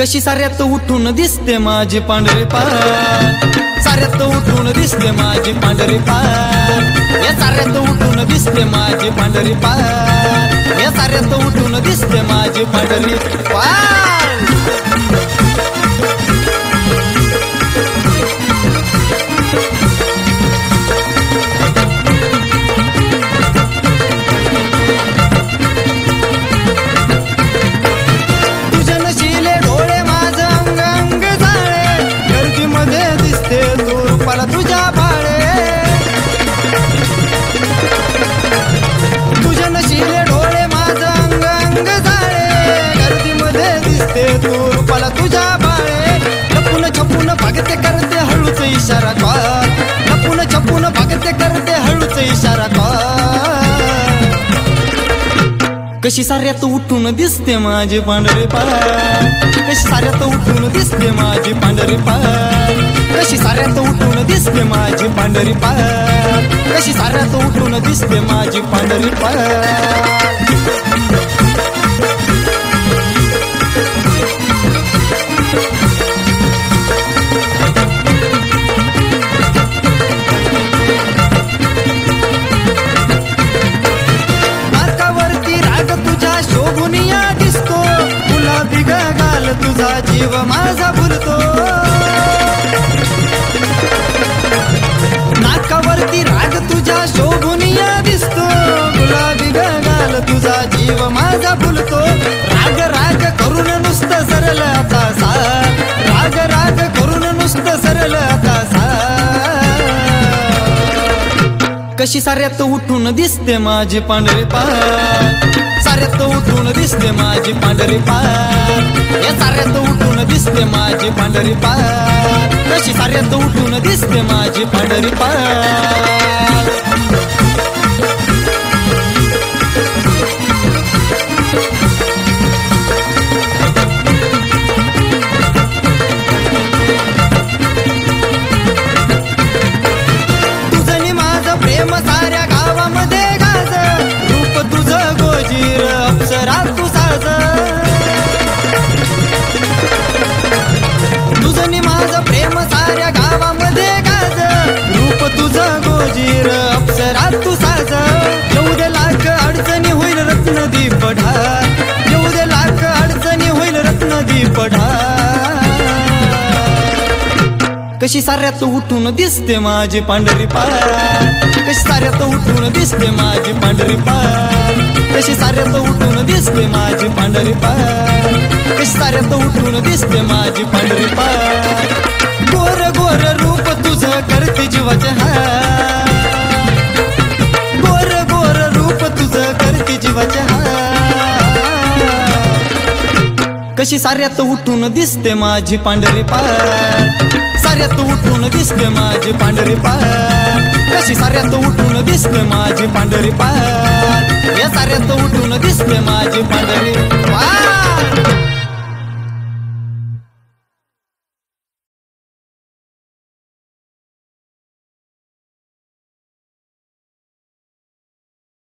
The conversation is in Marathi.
कशी साऱ्यात उठून दिसते माझी पांढरी पान, साऱ्यात उठून दिसते माझी पांढरी पान, या साऱ्यात उठून दिसते माझी पांढरी पान, या साऱ्यात उठून दिसते माझी पांढरी पान। तुझ्या बाळे तुझ्या नशिले डोळे माझं अंग अंग जाळे, गर्दीमध्ये दिसते तू रूपाला तुझ्या बाळे, लपून छपून भागते करते हळूच इशारा कर, लपून छपून भागते करते हळूच इशारा कर। कशी साऱ्यात उठून दिसते माझी पांढरी पान, कशी साऱ्यात उठून दिसते माझी पांढरी पान, कशी साऱ्यात उठून दिसते माझी पांढरी पान, कशी साऱ्यात उठून दिसते माझी पांढरी पान। शोभुनिया दिसतो गुलाबी गाल तुझा जीव माझा भुलतो, नाकावरती राग तुझ्या शोभुनिया दिसतो गुलाबी गाल तुझा जीव माझा भुलतो, राग राग करून नुसतं सरल आता सार, राग राग करून नुसतं सरल आता सार। कशी साऱ्यात उठून दिसते माझी पांढरी पान, साऱ्यात उठून दिसते माझी पांढरी पान, या साऱ्यात उठून दिसते माझी पांढरी पान, कशी साऱ्यात उठून दिसते माझी पांढरी पान। तुझं माझं प्रेम साऱ्या गावामध्ये गाज, रूप तुझं गोजीर अप्सरा तू साज, तुझं माझं प्रेम साऱ्या गावामध्ये गाज, रूप तुझं गोजीर अप्सरा तू साज, येऊ दे लाख अडचणी होईल रत्नदीप ढाल, येऊ दे लाख अडचणी होईल रत्नदीप ढाल। कशी साऱ्यात उठून दिसते माझी पांढरी पान, कशी साऱ्यात उठून दिसते माझी पांढरी पान, कशी साऱ्यात उठून दिसते माझी पांढरी पान, कशी साऱ्यात उठून दिसते माझी पांढरी पान। गोर गोर रूप तुझं करते जीवाचे हाल, गोर गोर रूप तुझं करते जीवाचे हाल, कशी साऱ्यात उठून दिसते माझी पांढरी पान, साऱ्यात उठून दिसते माझी पांढरी पान, कशी साऱ्यात उठून दिसते माझी पांढरी पान, या साऱ्यात उठून दिसते माझी पांढरी पान।